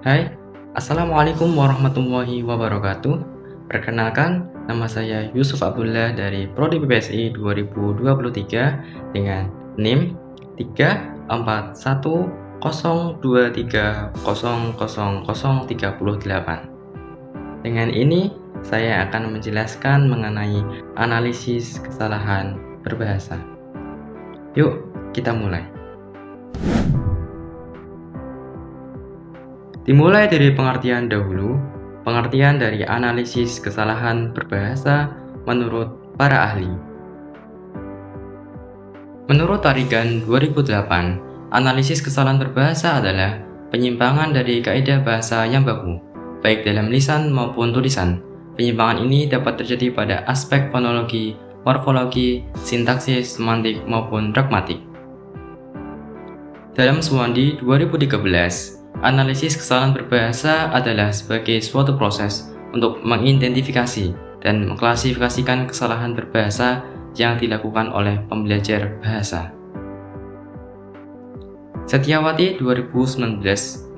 Hai, Assalamualaikum warahmatullahi wabarakatuh. Perkenalkan, nama saya Yusuf Abdullah dari Prodi BPSI 2023 dengan NIM 34102300038. Dengan ini, saya akan menjelaskan mengenai analisis kesalahan berbahasa. Yuk, kita mulai. Dimulai dari pengertian dahulu, pengertian dari analisis kesalahan berbahasa menurut para ahli. Menurut Tarigan 2008, analisis kesalahan berbahasa adalah penyimpangan dari kaidah bahasa yang baku, baik dalam lisan maupun tulisan. Penyimpangan ini dapat terjadi pada aspek fonologi, morfologi, sintaksis, semantik, maupun pragmatik. Dalam Suwandi 2013, analisis kesalahan berbahasa adalah sebagai suatu proses untuk mengidentifikasi dan mengklasifikasikan kesalahan berbahasa yang dilakukan oleh pembelajar bahasa. Setiawati 2019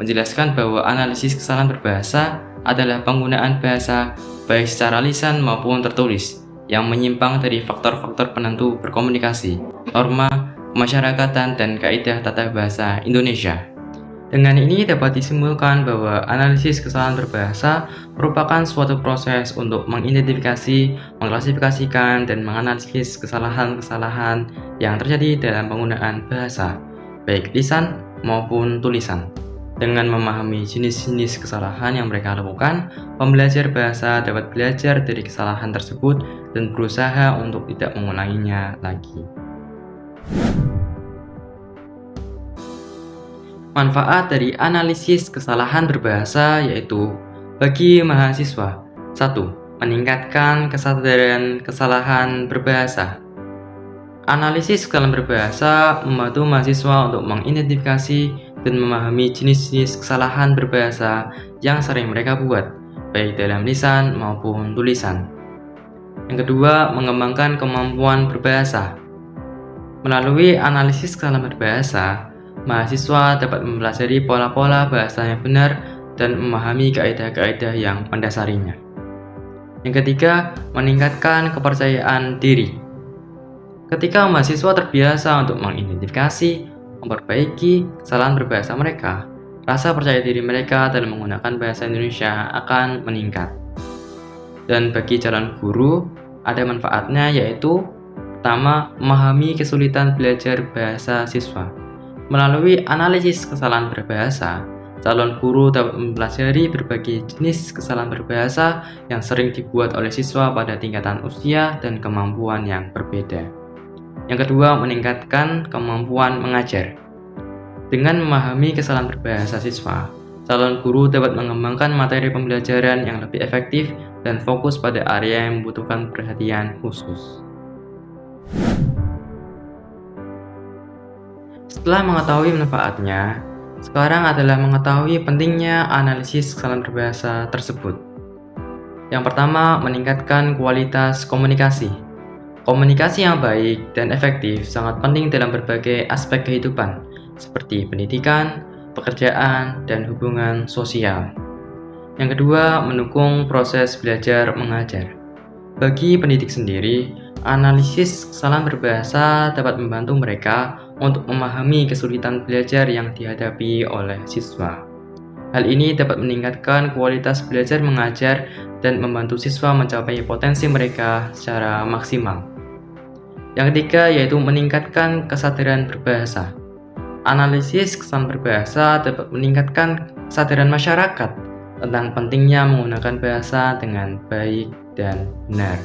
menjelaskan bahwa analisis kesalahan berbahasa adalah penggunaan bahasa baik secara lisan maupun tertulis yang menyimpang dari faktor-faktor penentu berkomunikasi, norma, kemasyarakatan, dan kaidah tata bahasa Indonesia. Dengan ini dapat disimpulkan bahwa analisis kesalahan berbahasa merupakan suatu proses untuk mengidentifikasi, mengklasifikasikan, dan menganalisis kesalahan-kesalahan yang terjadi dalam penggunaan bahasa, baik lisan maupun tulisan. Dengan memahami jenis-jenis kesalahan yang mereka lakukan, pembelajar bahasa dapat belajar dari kesalahan tersebut dan berusaha untuk tidak mengulanginya lagi. Manfaat dari analisis kesalahan berbahasa yaitu bagi mahasiswa. 1. Meningkatkan kesadaran kesalahan berbahasa. Analisis kesalahan berbahasa membantu mahasiswa untuk mengidentifikasi dan memahami jenis-jenis kesalahan berbahasa yang sering mereka buat, baik dalam lisan maupun tulisan. Yang kedua, mengembangkan kemampuan berbahasa. Melalui analisis kesalahan berbahasa, mahasiswa dapat mempelajari pola-pola bahasa yang benar dan memahami kaidah-kaidah yang mendasarinya. Yang ketiga, meningkatkan kepercayaan diri. Ketika mahasiswa terbiasa untuk mengidentifikasi, memperbaiki kesalahan berbahasa mereka, rasa percaya diri mereka dalam menggunakan bahasa Indonesia akan meningkat. Dan bagi calon guru, ada manfaatnya yaitu pertama, memahami kesulitan belajar bahasa siswa. Melalui analisis kesalahan berbahasa, calon guru dapat mempelajari berbagai jenis kesalahan berbahasa yang sering dibuat oleh siswa pada tingkatan usia dan kemampuan yang berbeda. Yang kedua, meningkatkan kemampuan mengajar. Dengan memahami kesalahan berbahasa siswa, calon guru dapat mengembangkan materi pembelajaran yang lebih efektif dan fokus pada area yang membutuhkan perhatian khusus. Setelah mengetahui manfaatnya, sekarang adalah mengetahui pentingnya analisis kesalahan berbahasa tersebut. Yang pertama, meningkatkan kualitas komunikasi. Komunikasi yang baik dan efektif sangat penting dalam berbagai aspek kehidupan, seperti pendidikan, pekerjaan, dan hubungan sosial. Yang kedua, mendukung proses belajar mengajar. Bagi pendidik sendiri, analisis kesalahan berbahasa dapat membantu mereka untuk memahami kesulitan belajar yang dihadapi oleh siswa. Hal ini dapat meningkatkan kualitas belajar mengajar dan membantu siswa mencapai potensi mereka secara maksimal. Yang ketiga yaitu meningkatkan kesadaran berbahasa. Analisis kesalahan berbahasa dapat meningkatkan kesadaran masyarakat tentang pentingnya menggunakan bahasa dengan baik dan benar.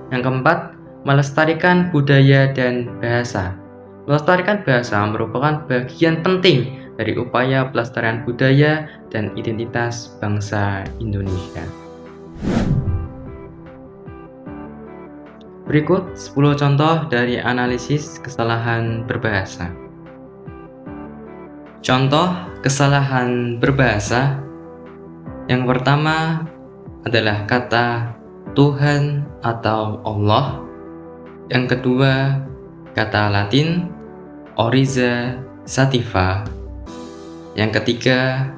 Yang keempat, melestarikan budaya dan bahasa. Melestarikan bahasa merupakan bagian penting dari upaya pelestarian budaya dan identitas bangsa Indonesia. Berikut 10 contoh dari analisis kesalahan berbahasa. Contoh kesalahan berbahasa. Yang pertama adalah kata Tuhan atau Allah. Yang kedua, kata Latin Oriza Sativa. Yang ketiga,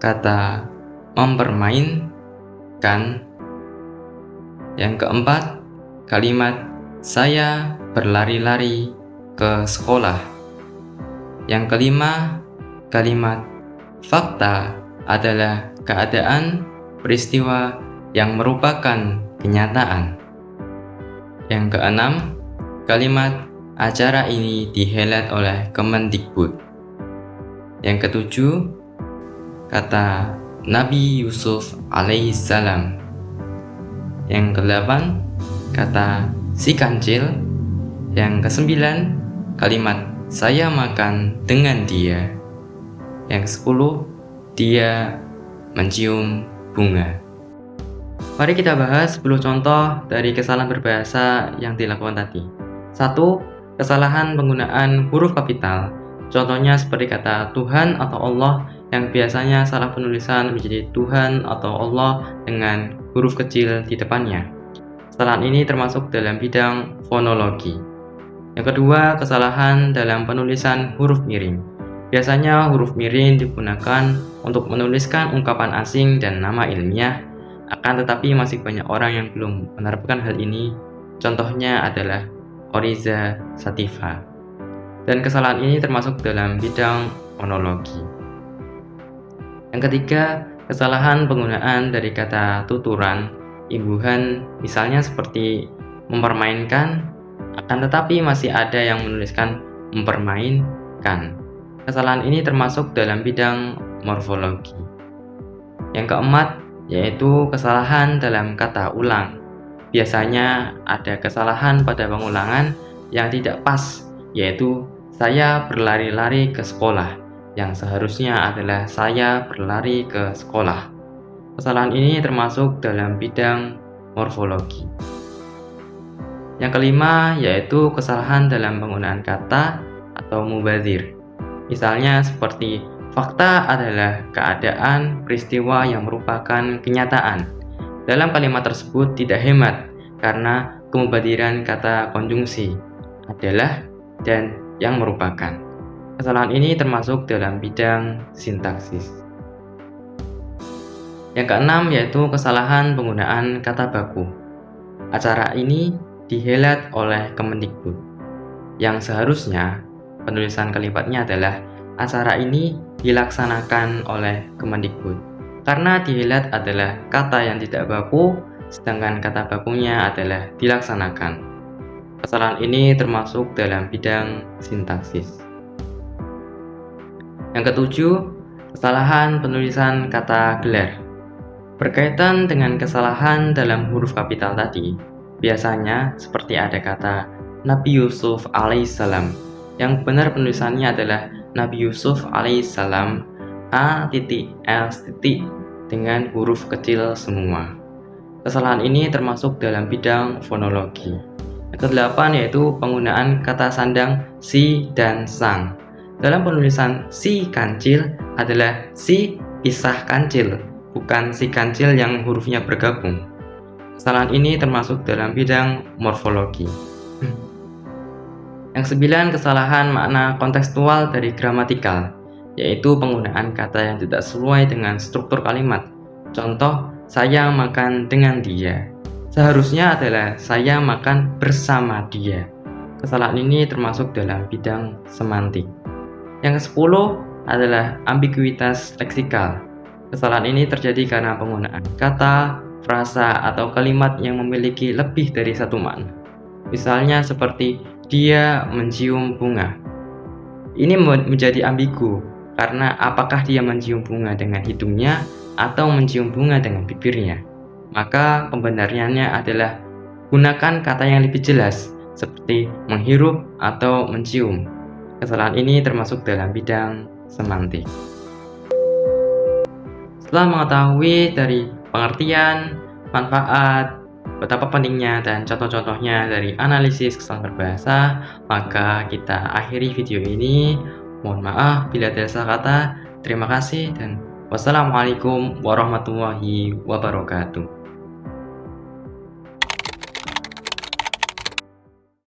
kata mempermainkan. Yang keempat, kalimat saya berlari-lari ke sekolah. Yang kelima, kalimat fakta adalah keadaan peristiwa yang merupakan kenyataan. Yang keenam, kalimat acara ini dihelat oleh Kemendikbud. Yang ketujuh, kata Nabi Yusuf alaihissalam. Yang kedelapan, kata si kancil. Yang kesembilan, kalimat saya makan dengan dia. Yang kesepuluh, dia mencium bunga. Mari kita bahas 10 contoh dari kesalahan berbahasa yang dilakukan tadi. 1. Kesalahan penggunaan huruf kapital. Contohnya seperti kata Tuhan atau Allah yang biasanya salah penulisan menjadi Tuhan atau Allah dengan huruf kecil di depannya. Kesalahan ini termasuk dalam bidang fonologi. Yang kedua, kesalahan dalam penulisan huruf miring. Biasanya huruf miring digunakan untuk menuliskan ungkapan asing dan nama ilmiah, akan tetapi masih banyak orang yang belum menerapkan hal ini. Contohnya adalah Oriza Sativa. Dan kesalahan ini termasuk dalam bidang fonologi. Yang ketiga, kesalahan penggunaan dari kata tuturan, imbuhan, misalnya seperti mempermainkan, akan tetapi masih ada yang menuliskan mempermainkan. Kesalahan ini termasuk dalam bidang morfologi. Yang keempat, yaitu kesalahan dalam kata ulang. Biasanya ada kesalahan pada pengulangan yang tidak pas, yaitu saya berlari-lari ke sekolah, yang seharusnya adalah saya berlari ke sekolah. Kesalahan ini termasuk dalam bidang morfologi. Yang kelima, yaitu kesalahan dalam penggunaan kata atau mubadzir. Misalnya seperti fakta adalah keadaan peristiwa yang merupakan kenyataan. Dalam kalimat tersebut tidak hemat karena kemubadiran kata konjungsi adalah dan yang merupakan. Kesalahan ini termasuk dalam bidang sintaksis. Yang keenam, yaitu kesalahan penggunaan kata baku. Acara ini dihelat oleh Kemendikbud, yang seharusnya penulisan kalimatnya adalah acara ini dilaksanakan oleh Kemendikbud. Karena dihelat adalah kata yang tidak baku, sedangkan kata bakunya adalah dilaksanakan. Kesalahan ini termasuk dalam bidang sintaksis. Yang ketujuh, kesalahan penulisan kata gelar. Berkaitan dengan kesalahan dalam huruf kapital tadi, biasanya seperti ada kata Nabi Yusuf alaihissalam, yang benar penulisannya adalah Nabi Yusuf alaihissalam A.L. dengan huruf kecil semua. Kesalahan ini termasuk dalam bidang fonologi. Yang kedelapan, yaitu penggunaan kata sandang si dan sang. Dalam penulisan si kancil adalah si pisah kancil, bukan si kancil yang hurufnya bergabung. Kesalahan ini termasuk dalam bidang morfologi. Yang sembilan, kesalahan makna kontekstual dari gramatikal, yaitu penggunaan kata yang tidak sesuai dengan struktur kalimat. Contoh, saya makan dengan dia. Seharusnya adalah saya makan bersama dia. Kesalahan ini termasuk dalam bidang semantik. Yang ke-10 adalah ambiguitas leksikal. Kesalahan ini terjadi karena penggunaan kata, frasa, atau kalimat yang memiliki lebih dari satu makna. Misalnya seperti dia mencium bunga. Ini menjadi ambigu karena apakah dia mencium bunga dengan hidungnya atau mencium bunga dengan bibirnya. Maka pembenarannya adalah gunakan kata yang lebih jelas seperti menghirup atau mencium. Kesalahan ini termasuk dalam bidang semantik. Setelah mengetahui dari pengertian, manfaat, betapa pentingnya dan contoh-contohnya dari analisis kesalahan berbahasa, maka kita akhiri video ini. Mohon maaf bila ada salah kata. Terima kasih dan wassalamualaikum warahmatullahi wabarakatuh.